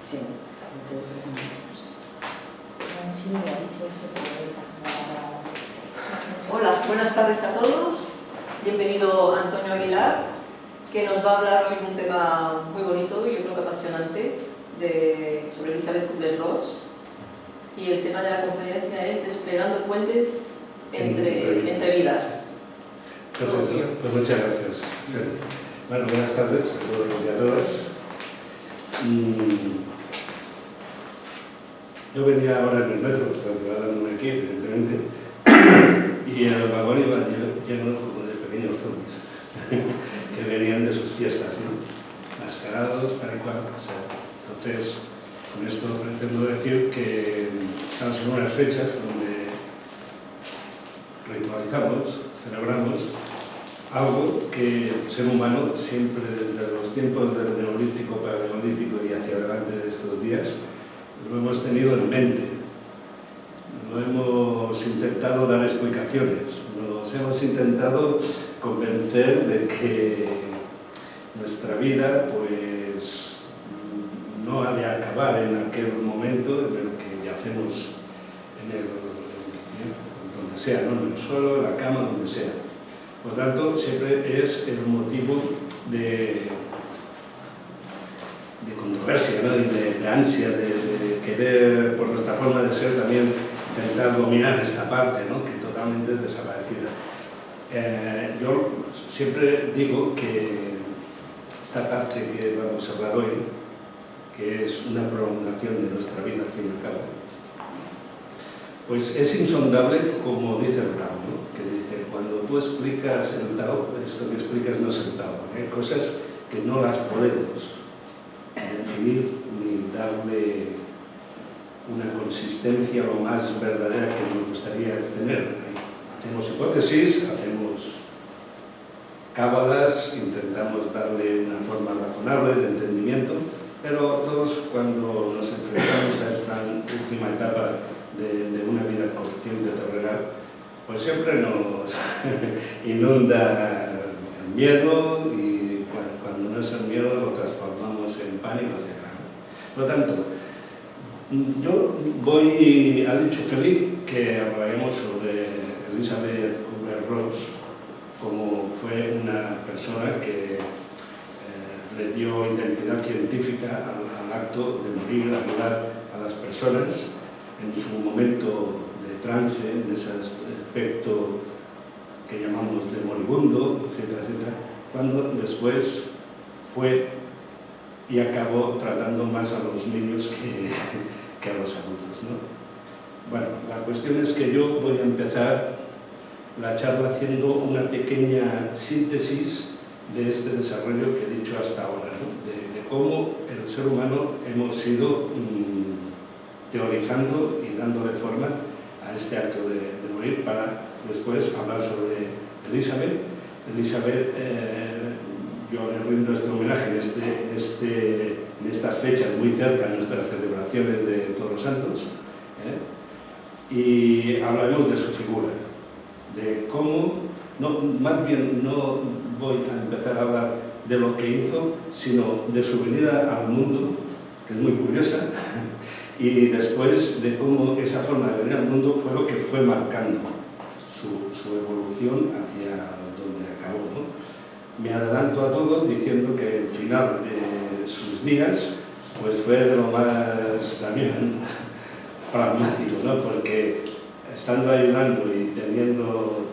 Sí. Hola, buenas tardes a todos. Bienvenido Antonio Aguilar, que nos va a hablar hoy de un tema muy bonito y yo creo que apasionante sobre Elizabeth Kubler-Ross. Y el tema de la conferencia es Desplegando puentes entre vidas. Perfecto, pues muchas gracias. Bueno, buenas tardes a todos y a todas. Yo venía ahora en el metro, trasladándome aquí, evidentemente, y el vagón iba lleno como de pequeños zombies que venían de sus fiestas, ¿no? Mascarados, tal y cual. O sea, entonces, con esto pretendo decir que estamos en unas fechas donde ritualizamos, celebramos algo que el ser humano siempre desde los tiempos del Neolítico, Paleolítico y hacia adelante de estos días lo hemos tenido en mente. No hemos intentado dar explicaciones, nos hemos intentado convencer de que nuestra vida pues no ha de acabar en aquel momento en el que yacemos donde sea, ¿no? En el suelo, en la cama, donde sea. Por tanto, siempre es el motivo de controversia, ¿no? de ansia, de querer, por nuestra forma de ser, también intentar dominar esta parte, ¿no? Que totalmente es desaparecida. Yo siempre digo que esta parte que vamos a hablar hoy, que es una prolongación de nuestra vida, al fin y al cabo, pues es insondable, como dice el Tao, ¿no? Que dice, cuando tú explicas el Tao, esto que explicas no es el Tao, hay cosas que no las podemos definir ni darle una consistencia lo más verdadera que nos gustaría tener. Hacemos hipótesis, hacemos cábalas, intentamos darle una forma razonable de entendimiento, pero todos cuando nos enfrentamos a esta última etapa de una vida consciente terrenal, pues siempre nos inunda el miedo y cuando no es el miedo lo transformamos en pánico, etc. Por lo tanto, ha dicho Felipe que hablaremos sobre Elizabeth Kubler-Ross como fue una persona que le dio identidad científica al acto de morir, ayudar a las personas en su momento de trance, en ese aspecto que llamamos de moribundo, etcétera, etcétera, cuando después fue y acabó tratando más a los niños que a los adultos, ¿no? Bueno, la cuestión es que yo voy a empezar la charla haciendo una pequeña síntesis de este desarrollo que he dicho hasta ahora, ¿no? de cómo el ser humano hemos ido teorizando y dándole forma a este acto de morir, para después hablar sobre Elizabeth. Elizabeth, yo le rindo este homenaje en estas fechas muy cerca de nuestras celebraciones de Todos los Santos, y hablaremos de su figura, de cómo, más bien no voy a empezar a hablar de lo que hizo, sino de su venida al mundo, que es muy curiosa, y después de cómo esa forma de venir al mundo fue lo que fue marcando su evolución hacia donde acabó, ¿no? Me adelanto a todo diciendo que el final de sus días pues fue de lo más también pragmático, ¿no? Porque estando ayudando y teniendo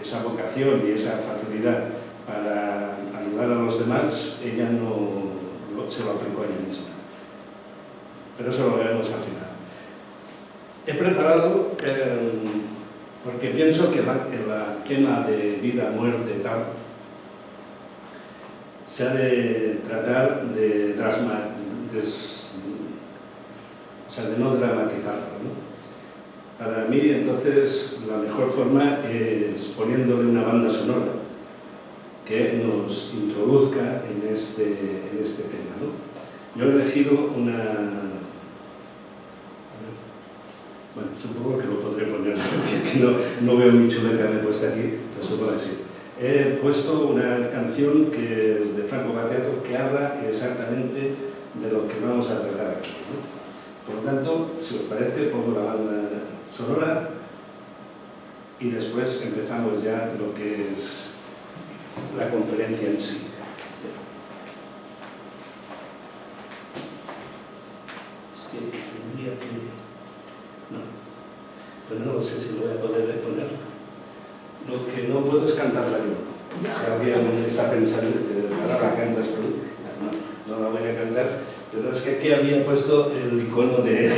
esa vocación y esa facilidad para ayudar a los demás, ella no se lo aplicó a ella misma. Pero eso lo veremos al final. He preparado, porque pienso que en la quema de vida, muerte, tal, se ha de tratar de no dramatizarlo, ¿no? Para mí, entonces, la mejor forma es poniéndole una banda sonora que nos introduzca en este tema, ¿no? Yo he elegido una... Bueno, supongo que lo podré poner, porque no veo mi chuleta que he puesto aquí, pero supongo que sí. He puesto una canción que es de Franco Battiato, que habla exactamente de lo que vamos a tratar aquí, ¿no? Por lo tanto, si os parece, pongo la banda sonora y después empezamos ya lo que es la conferencia en sí. Es que tendría que... No, pues no sé si lo voy a poder poner. Lo que no puedo es cantarla yo. Si alguien está pensando que ahora la cantas tú, no la voy a cantar, pero es que aquí había puesto el icono del,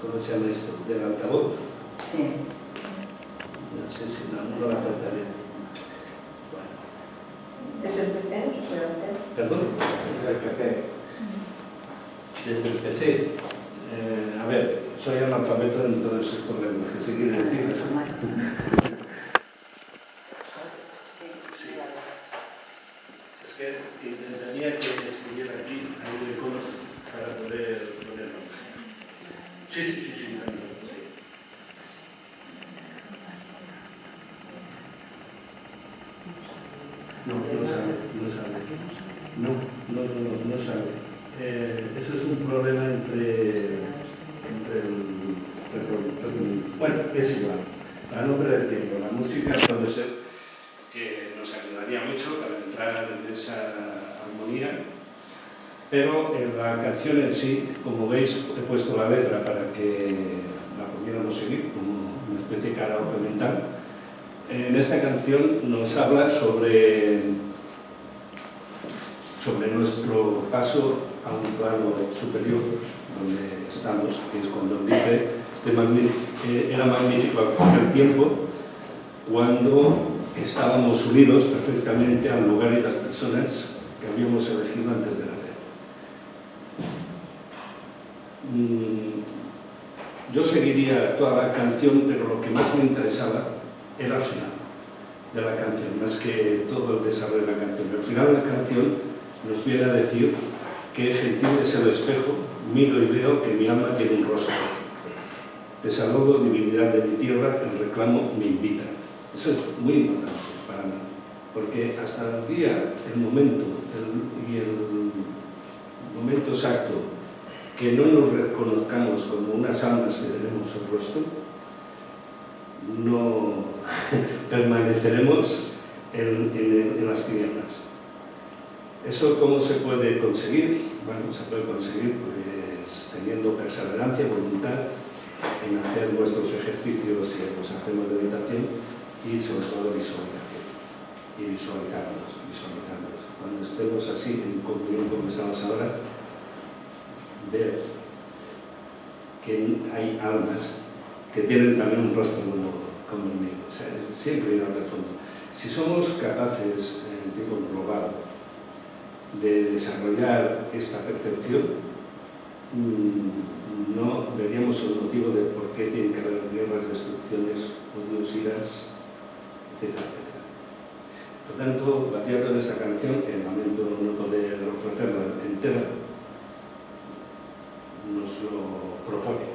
¿cómo se llama esto? Del altavoz. Sí. No sé si no la cantaré. Bueno. ¿Desde el PC no se puede hacer? ¿Perdón? Desde el PC. Desde el PC. A ver, soy analfabeto en todos estos lenguajes, ¿qué quiere decir? Es que intentaría que escribiera aquí algún icono para poder ponerlo. Sí. No sale. Eso es un problema entre el reproductor. Bueno, es igual. Para no perder tiempo, la música puede ser que nos ayudaría mucho para entrar en esa armonía, pero en la canción en sí, como veis, he puesto la letra para que la pudiéramos seguir como una especie de karaoke mental. En esta canción nos habla sobre nuestro paso a un plano superior, donde estamos, que es cuando dice, era magnífico aquel tiempo, cuando estábamos unidos perfectamente al lugar y las personas que habíamos elegido antes de nacer. Yo seguiría toda la canción, pero lo que más me interesaba era el final de la canción, más que todo el desarrollo de la canción. El final de la canción nos viene a decir que gentil es el espejo, miro y veo que mi alma tiene un rostro. Te saludo, divinidad de mi tierra, el reclamo me invita. Eso es muy importante para mí, porque hasta el día, el momento exacto que no nos reconozcamos como unas almas que tenemos un rostro, no permaneceremos en las tinieblas. ¿Eso cómo se puede conseguir? Bueno, se puede conseguir pues teniendo perseverancia, voluntad en hacer nuestros ejercicios que pues, hacemos de meditación y sobre todo visualización. Y visualizarnos. Cuando estemos así en comunión como estamos ahora, ver que hay almas que tienen también un rostro como el mío. O sea, siempre ir al fondo. Si somos capaces, digo global, de desarrollar esta percepción, no veríamos el motivo de por qué tienen que haber guerras, destrucciones, odios, iras, etc. Por tanto, la teatro de esta canción, que lamento no poder ofrecerla entera, nos lo propone.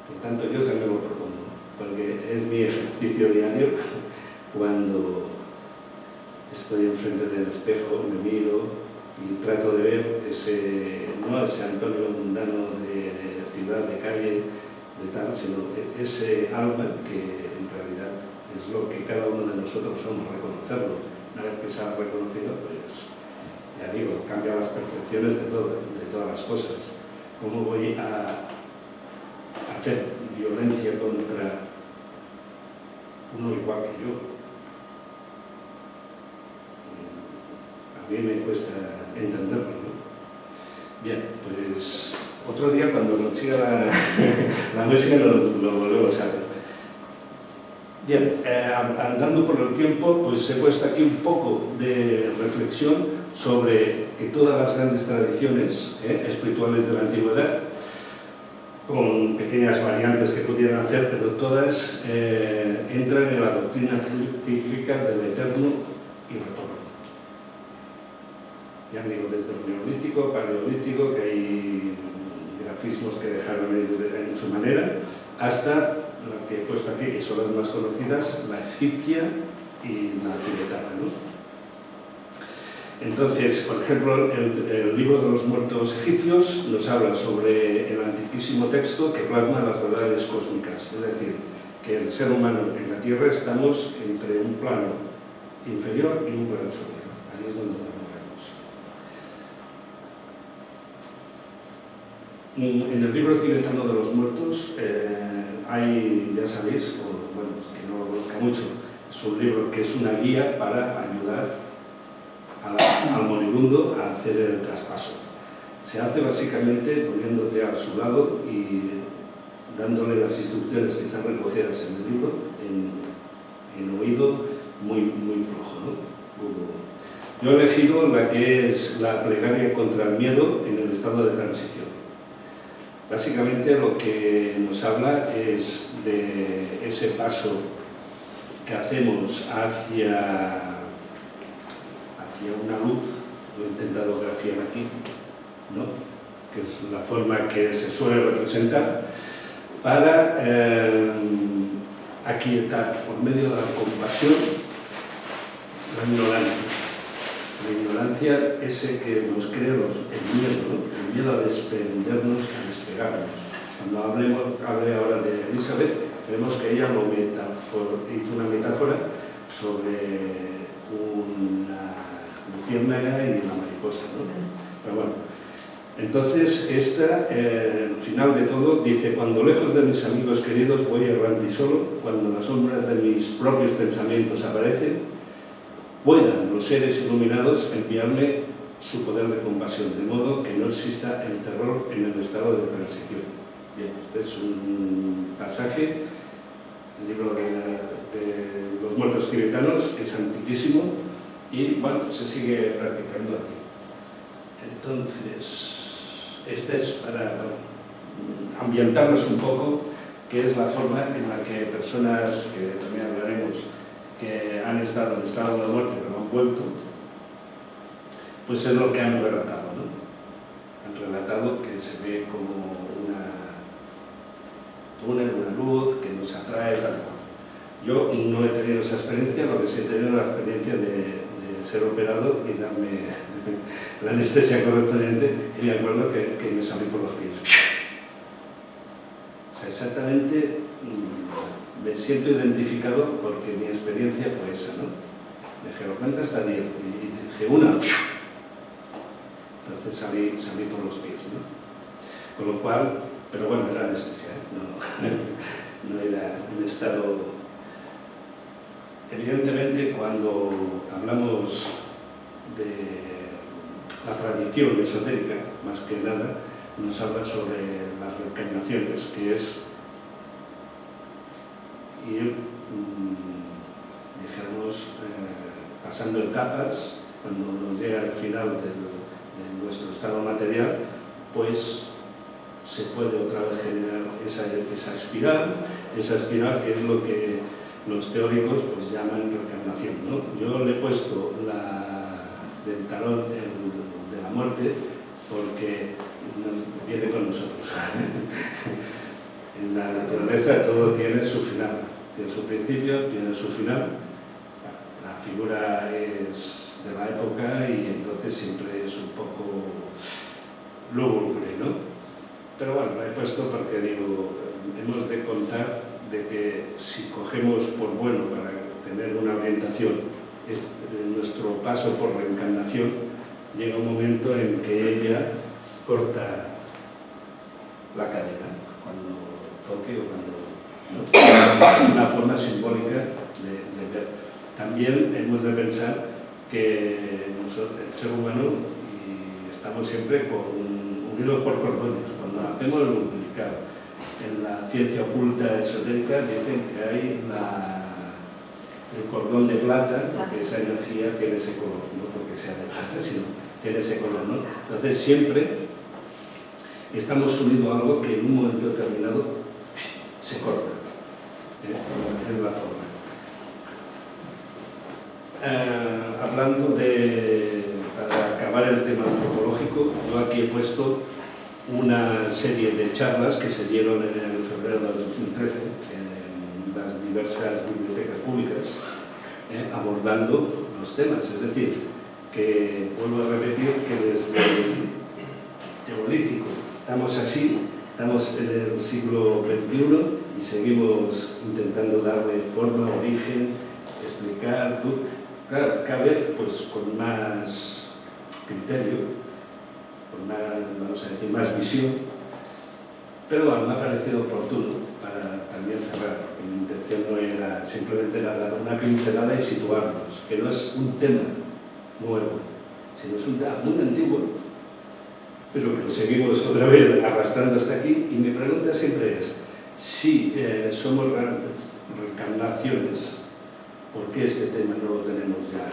Por tanto, yo también lo propongo, porque es mi ejercicio diario cuando estoy enfrente del espejo, me miro y trato de ver no ese Antonio mundano de ciudad, de calle, de tal, sino ese alma que en realidad es lo que cada uno de nosotros somos, reconocerlo. Una vez que se ha reconocido, pues, ya digo, cambia las percepciones de todas las cosas. ¿Cómo voy a hacer violencia contra uno igual que yo? A mí me cuesta entenderlo, ¿no? Bien, pues otro día cuando consiga la música lo volvemos a ver. Bien, andando por el tiempo, pues he puesto aquí un poco de reflexión sobre que todas las grandes tradiciones espirituales de la antigüedad, con pequeñas variantes que pudieran hacer, pero todas entran en la doctrina cíclica del eterno y retorno. Ya digo, desde el neolítico, paleolítico, que hay grafismos que dejaron en su manera, hasta la que he puesto aquí, que son las más conocidas, la egipcia y la tibetana, ¿no? Entonces, por ejemplo, el libro de los muertos egipcios nos habla sobre el antiquísimo texto que plasma las verdades cósmicas, es decir, que el ser humano en la Tierra estamos entre un plano inferior y un plano superior. Ahí es donde nos movemos. En el libro tibetano de los muertos hay, ya sabéis, o, bueno, que no lo conozca mucho, es un libro que es una guía para ayudar al moribundo a hacer el traspaso. Se hace básicamente poniéndote a su lado y dándole las instrucciones que están recogidas en el libro en oído muy flojo, ¿no? Yo he elegido la que es la plegaria contra el miedo en el estado de transición. Básicamente lo que nos habla es de ese paso que hacemos hacia una luz, lo he intentado grafiar aquí, ¿no? Que es la forma que se suele representar, para aquietar por medio de la compasión la ignorancia. La ignorancia, ese que nos crea el miedo, ¿no? El miedo a desprendernos, a despegarnos. Cuando hable ahora de Elizabeth, vemos que ella hizo una metáfora sobre una luciérnaga y la mariposa, ¿no? Pero bueno, entonces al final de todo dice: cuando lejos de mis amigos queridos voy errante y solo, cuando las sombras de mis propios pensamientos aparecen, puedan los seres iluminados enviarme su poder de compasión, de modo que no exista el terror en el estado de transición. Bien, este es un pasaje, el libro de los muertos tibetanos, es antiquísimo y bueno, se sigue practicando aquí. Entonces, este es para ambientarnos un poco, que es la forma en la que personas, que también hablaremos, que han estado en estado de muerte pero han vuelto, pues es lo que han relatado, ¿no? Han relatado que se ve como una luz que nos atrae, tal cual. Yo no he tenido esa experiencia, lo que sí he tenido la experiencia de ser operado y darme la anestesia correspondiente, y me acuerdo que me salí por los pies. O sea, exactamente me siento identificado porque mi experiencia fue esa, ¿no? Me dijeron, cuenta hasta 10, y dije, una. Entonces salí por los pies, ¿no? Con lo cual, pero bueno, era anestesia, no era un estado. Evidentemente, cuando hablamos de la tradición esotérica, más que nada, nos habla sobre las reencarnaciones, que es ir, dijéramos, pasando etapas. Cuando nos llega al final de nuestro estado material, pues se puede otra vez generar esa espiral que es lo que los teóricos pues llaman reencarnación, ¿no? Yo le he puesto del tarot de la muerte porque viene con nosotros. En la naturaleza todo tiene su final, tiene su principio, tiene su final. La figura es de la época y entonces siempre es un poco lúgubre, ¿no? Pero bueno, la he puesto porque digo, hemos de contar de que si cogemos por bueno para tener una orientación nuestro paso por reencarnación, llega un momento en que ella corta la cadena, cuando toque o cuando, ¿no? Es una forma simbólica de ver. También hemos de pensar que nosotros, el ser humano, y estamos siempre unidos por cordones. Cuando hacemos el multiplicado, en la ciencia oculta esotérica dicen que hay el cordón de plata, porque esa energía tiene ese color, no porque sea de plata, sino tiene ese color, ¿no? Entonces siempre estamos unidos a algo que en un momento determinado se corta. Es la forma. Hablando para acabar el tema antropológico, yo aquí he puesto una serie de charlas que se dieron en el febrero de 2013 en las diversas bibliotecas públicas, abordando los temas. Es decir, que, vuelvo a repetir, que desde el Neolítico estamos así, estamos en el siglo XXI y seguimos intentando darle forma, origen, explicar, claro, cada vez pues, con más criterio, con más, vamos a decir, más visión, pero bueno, me ha parecido oportuno para también cerrar, porque mi intención no era simplemente dar una pincelada y situarnos, que no es un tema nuevo, sino es un tema muy antiguo, pero que lo seguimos otra vez arrastrando hasta aquí, y mi pregunta siempre es, si somos reencarnaciones, ¿por qué este tema no lo tenemos ya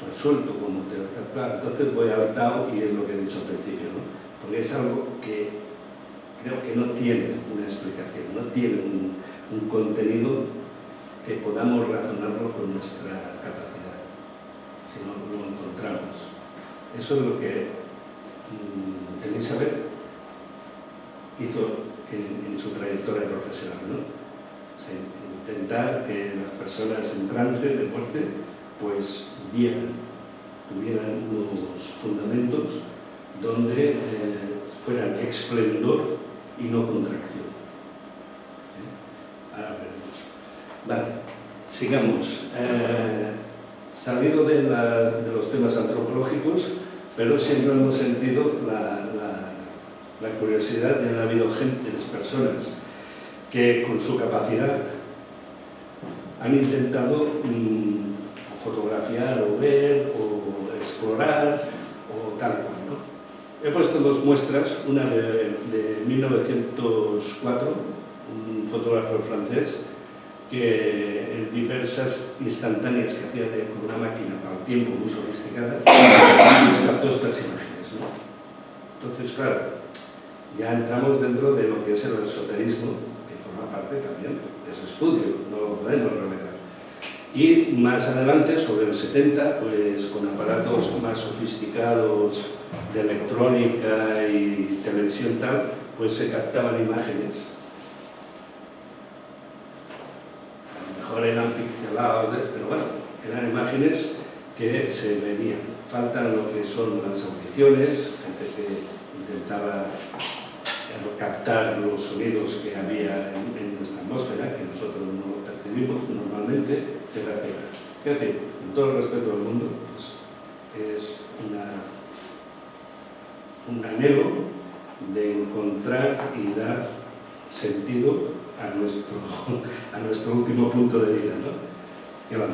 resuelto como tercer plano? Entonces voy al Tao y es lo que he dicho al principio, ¿no? Porque es algo que creo que no tiene una explicación, no tiene un contenido que podamos razonarlo con nuestra capacidad, si no lo encontramos. Eso es lo que Elizabeth hizo en su trayectoria profesional, ¿no? O sea, intentar que las personas en trance de muerte pues tuvieran unos fundamentos donde fueran esplendor y no contracción. Ahora veremos. Vale, sigamos. Salido de los temas antropológicos, pero siempre hemos sentido la curiosidad de haber habido gente, personas, que con su capacidad han intentado fotografiar o ver o explorar o tal cual, ¿no? He puesto dos muestras, una de 1904, un fotógrafo francés, que en diversas instantáneas que hacía con una máquina para el tiempo muy sofisticada, captó estas imágenes, ¿no? Entonces, claro, ya entramos dentro de lo que es el esoterismo, que forma parte también de ese estudio, no lo podemos revelar. Y más adelante, sobre los 70, pues con aparatos más sofisticados de electrónica y televisión tal, pues se captaban imágenes. A lo mejor eran pixelados, pero bueno, eran imágenes que se veían. Faltan lo que son las audiciones, gente que intentaba captar los sonidos que había en nuestra atmósfera, que nosotros no percibimos normalmente, etcétera, etcétera. Es decir, con todo el respeto del mundo, pues, es un anhelo de encontrar y dar sentido a nuestro último punto de vida, ¿no? ¿Qué va?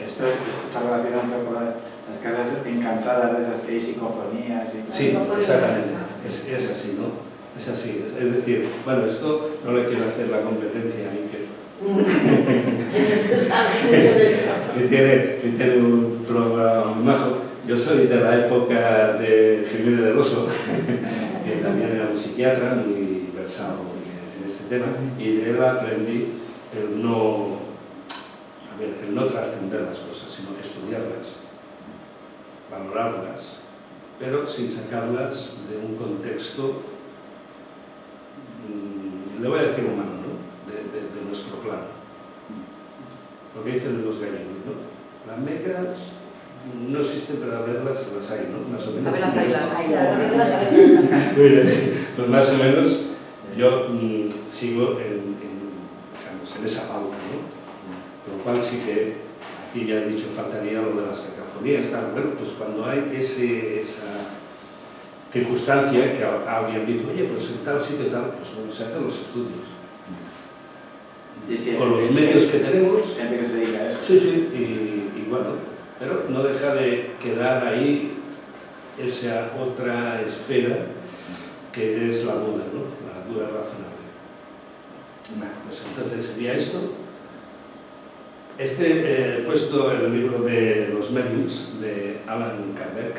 Esto está relacionado con las casas encantadas de esas que hay psicofonías y... Sí, exactamente. Es así, ¿no? Es así. Es decir, bueno, esto no le quiero hacer la competencia a Iker. que tiene un programa muy majo. Yo soy de la época de Jiménez del Oso, que también era un psiquiatra muy versado en este tema, y de él aprendí el no trascender las cosas, sino estudiarlas, valorarlas, pero sin sacarlas de un contexto, le voy a decir humano, ¿no? de nuestro plano. Lo que dicen los gallegos, ¿no? Las megas no existen, pero a verlas las hay, ¿no? Más o menos. A ver las hay. Muy bien, pues más o menos yo sigo en esa pauta, ¿no? Con lo cual sí que aquí ya he dicho, faltaría lo de las cacofonías, tal. Bueno, pues cuando hay esa circunstancia que alguien dice, oye, pues en tal sitio tal, pues bueno, se hacen los estudios. Sí, con los medios que tenemos. Gente que se dedica a eso. Sí, y bueno, pero no deja de quedar ahí esa otra esfera que es la duda, ¿no? La duda razonable. Pues entonces sería esto. He puesto el libro de los medios de Allan Kardec.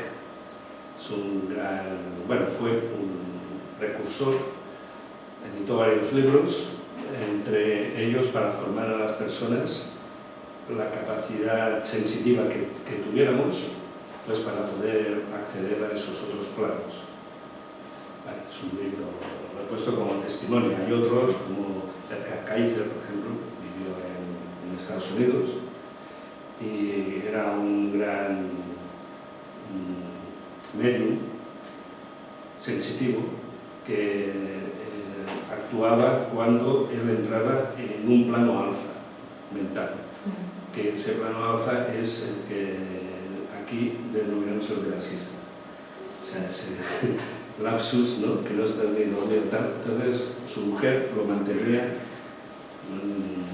Es un gran, bueno, fue un precursor, editó varios libros, entre ellos para formar a las personas la capacidad sensitiva que tuviéramos, pues para poder acceder a esos otros planos. Vale, es un libro, lo he puesto como testimonio. Hay otros, como Cerca Kaiser, por ejemplo, vivió en Estados Unidos, y era un gran medium sensitivo que actuaba cuando él entraba en un plano alfa mental, que ese plano alfa es el que aquí denominamos el de la siesta. O sea, ese lapsus, ¿no? Que no está ni dormido tal. Entonces su mujer lo mantenía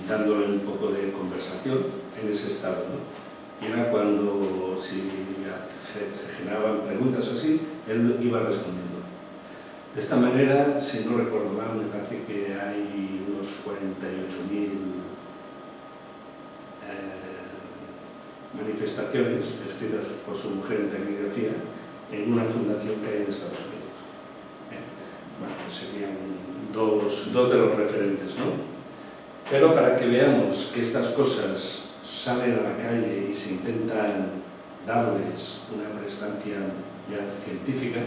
dándole un poco de conversación en ese estado, ¿no? Y era cuando, si se generaban preguntas o así, él iba respondiendo. De esta manera, si no recuerdo mal, me parece que hay unos 48.000 manifestaciones escritas por su mujer en tecnigrafía en una fundación que hay en Estados Unidos. Bueno, pues serían dos de los referentes, ¿no? Pero para que veamos que estas cosas salen a la calle y se intentan darles una prestancia ya científica,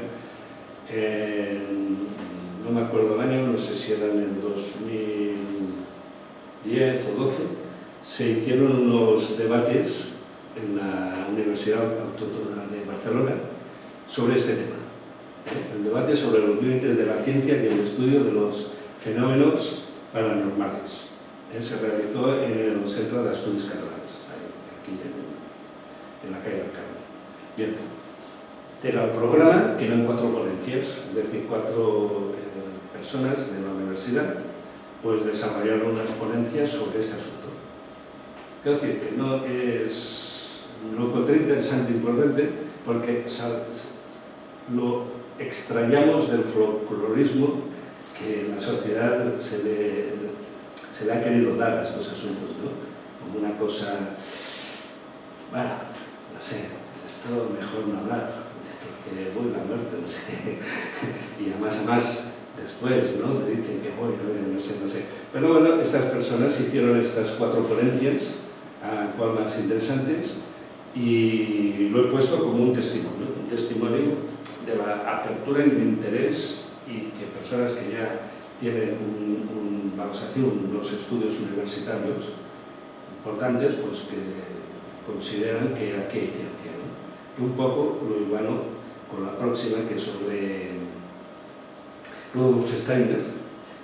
no me acuerdo el año, no sé si era en el 2010 o 12, se hicieron unos debates en la Universidad Autónoma de Barcelona sobre este tema. El debate sobre los límites de la ciencia y el estudio de los fenómenos paranormales. Se realizó en el Centro de Estudios Catalans, aquí en la calle del Carmen. Bien, este era el programa, que eran 4 ponencias, es decir, 4 personas de la universidad, pues desarrollaron unas ponencias sobre este asunto. Quiero decir que no es... Lo encontré interesante e importante porque lo extrañamos del folclorismo que en la sociedad se le ha querido dar a estos asuntos, ¿no? Como una cosa, bueno, no sé, es todo mejor no hablar, porque voy a la muerte, no sé, y a más después, ¿no? Me dicen que voy, no sé. Pero bueno, estas personas hicieron estas 4 ponencias, a cual más interesantes, y lo he puesto como un testimonio de la apertura y el interés, y que personas que ya tienen vamos a decir, unos estudios universitarios importantes, pues que consideran que aquí hay ciencia, ¿no? Que un poco lo iguano con la próxima, que es sobre Rudolf Steiner,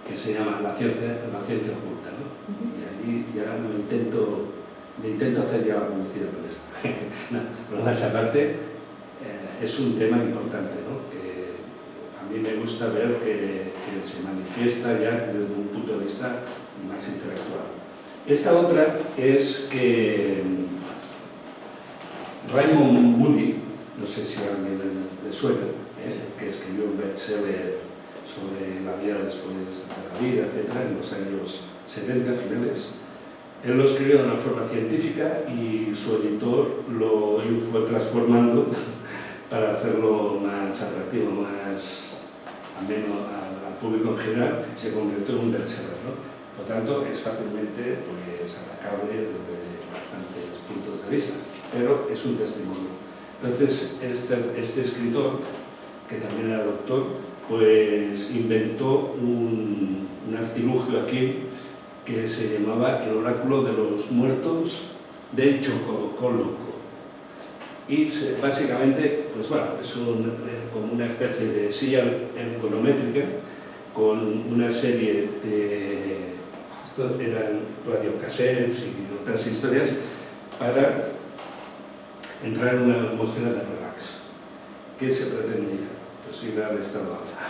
que se llama la ciencia oculta, ¿no? Y allí ya me intento hacer ya la publicidad con esto. No, pero más aparte, es un tema importante, ¿no? Que a mí me gusta ver que se manifiesta ya desde un punto de vista más intelectual. Esta otra es que Raymond Moody, no sé si a alguien le suena, que escribió un bestseller sobre la vida después de la vida, etc., en los años 70 finales. Él lo escribió de una forma científica y su editor lo fue transformando para hacerlo más atractivo, más ameno al público en general. Se convirtió en un bestseller, ¿no? Por tanto, es fácilmente pues, atacable desde bastantes puntos de vista, pero es un testimonio. Entonces, este escritor, que también era doctor, pues inventó un artilugio aquí que se llamaba el oráculo de los muertos de Chocoloco. Y básicamente, pues bueno, es como una especie de silla ergonométrica con una serie de... Estos eran radiocassettes y otras historias para entrar en una atmósfera de relax. ¿Qué se pretendía? Pues ir al estado alfa,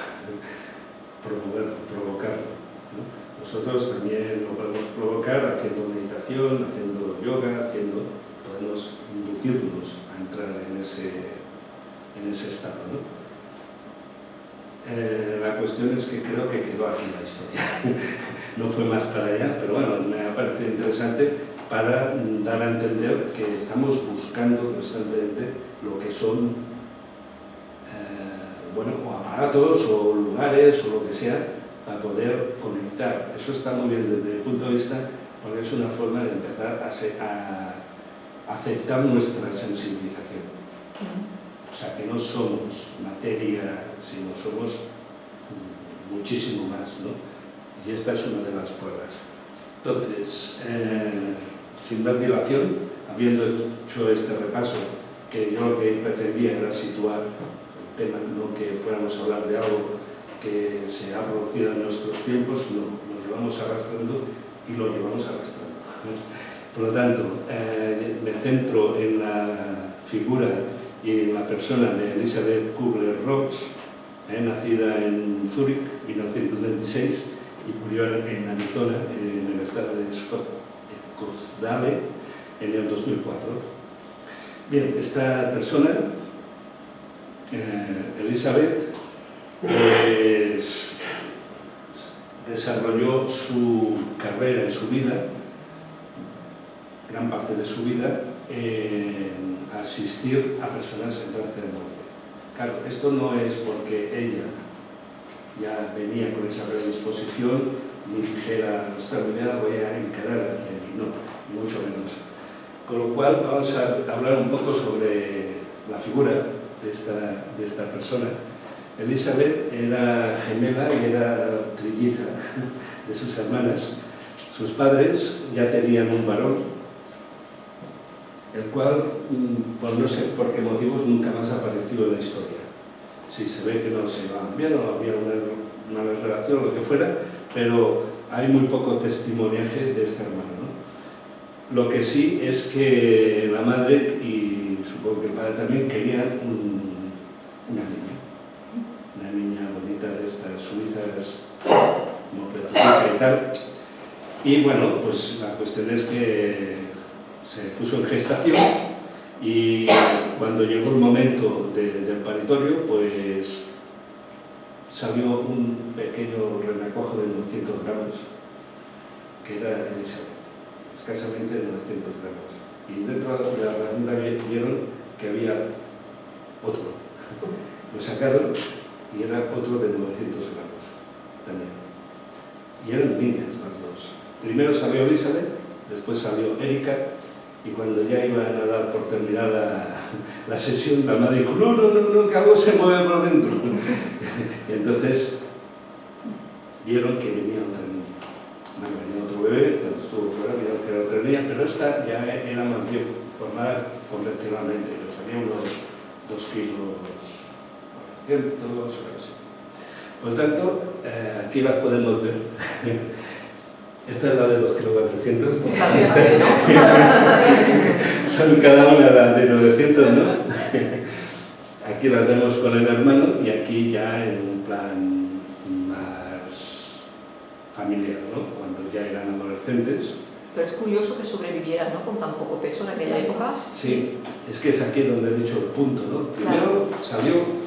provocarlo, ¿no? Nosotros también lo podemos provocar haciendo meditación, haciendo yoga, podemos inducirnos a entrar en ese estado, ¿no? La cuestión es que creo que quedó aquí la historia. No fue más para allá, pero bueno, me ha parecido interesante para dar a entender que estamos buscando constantemente lo que son bueno, o aparatos o lugares o lo que sea para poder conectar. Eso está muy bien desde mi punto de vista porque es una forma de empezar a aceptar nuestra sensibilización. O sea, que no somos materia, sino somos muchísimo más, ¿no? Y esta es una de las pruebas. Entonces, sin más dilación, habiendo hecho este repaso, que yo lo que pretendía era situar el tema, no que fuéramos a hablar de algo que se ha producido en nuestros tiempos, no, lo llevamos arrastrando y lo llevamos arrastrando. Por lo tanto, me centro en la figura y en la persona de Elisabeth Kubler-Ross, nacida en Zúrich en 1926 y murió en Arizona, en el estado de Scottsdale, en el 2004. Bien, esta persona, Elisabeth, pues, desarrolló su carrera y su vida, gran parte de su vida, en asistir a personas en trance de muerte. Claro, esto no es porque ella ya venía con esa predisposición ni dijera, nuestra vida voy a encarar aquí, no, ni mucho menos. Con lo cual vamos a hablar un poco sobre la figura de esta persona. Elisabeth era gemela y era trilliza de sus hermanas. Sus padres ya tenían un varón, el cual, por no sé por qué motivos, nunca más apareció en la historia. Sí, se ve que no se iban bien o había una relación o lo que fuera, pero hay muy poco testimoniaje de este hermano, ¿no? Lo que sí es que la madre y supongo que el padre también querían una niña bonita de estas suizas, como Petruca y tal. Y bueno, pues la cuestión es que se puso en gestación y cuando llegó el momento del paritorio, pues salió un pequeño renacuajo de 900 gramos, que era Elisabeth, escasamente 900 gramos. Y dentro de la placenta vieron que había otro. Lo sacaron y era otro de 900 gramos también. Y eran niñas las dos. Primero salió Elisabeth, después salió Erika, y cuando ya iban a dar por terminada la sesión, la madre dijo, no, que algo se mueve por dentro. Y entonces vieron que venía otra niña. Bueno, venía otro bebé, cuando estuvo fuera vieron que era otra niña, pero esta ya era más bien formada convencionalmente, que salía unos 2 kilos 400 o así. Por lo tanto, aquí las podemos ver. Esta es la de 2 kilos 400. Son cada una la de 900, ¿no? Aquí las vemos con el hermano y aquí ya en un plan más familiar, ¿no? Cuando ya eran adolescentes. Pero es curioso que sobreviviera, ¿no? Con tan poco peso en aquella época. Sí, es que es aquí donde he dicho el punto, ¿no? Primero salió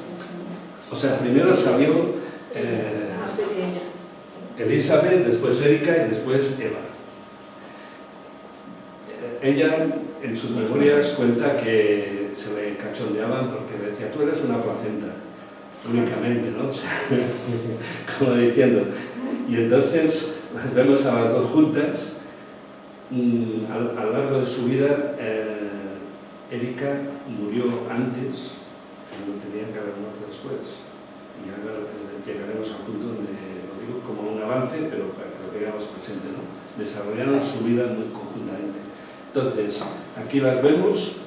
Elisabeth, después Erika y después Eva. Ella en sus memorias cuenta que se le cachondeaban porque le decía, tú eres una placenta, únicamente, ¿no? O sea, como diciendo. Y entonces las vemos a las dos juntas. A lo largo de su vida, Erika murió antes, pero tenía que haber muerto después. Y ahora llegaremos al punto donde lo digo como un avance, pero para que lo tengamos presente, ¿no? Desarrollaron su vida muy conjuntamente. Entonces, aquí las vemos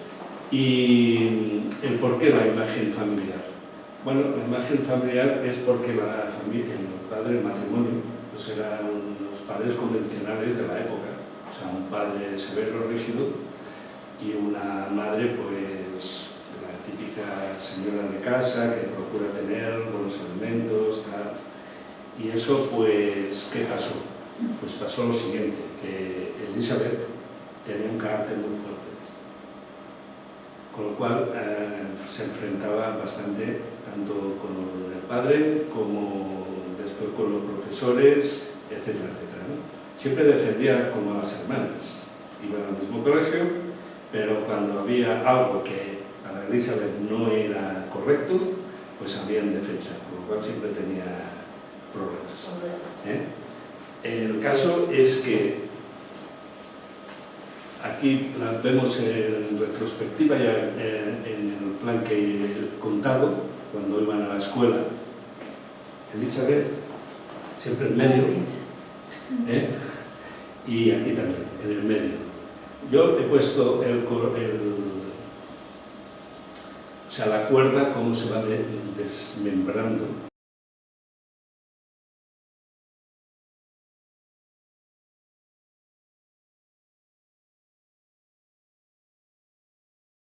y el por qué la imagen familiar. Bueno, la imagen familiar es porque la familia, el padre, el matrimonio, pues eran los padres convencionales de la época. O sea, un padre severo, rígido, y una madre, pues, la típica señora de casa que procura tener buenos alimentos, tal. Y eso, pues, ¿qué pasó? Pues pasó lo siguiente, que Elisabeth tenía un carácter muy fuerte, con lo cual se enfrentaba bastante tanto con el padre como después con los profesores, etcétera, etcétera, ¿no? Siempre defendía como a las hermanas, iban al mismo colegio, pero cuando había algo que para Elisabeth no era correcto, pues había en defensa, con lo cual siempre tenía problemas. El caso es que aquí la vemos en retrospectiva, ya en el plan que he contado, cuando iban a la escuela. Elisabeth, siempre en medio, y aquí también, en el medio. Yo he puesto la cuerda, cómo se va desmembrando.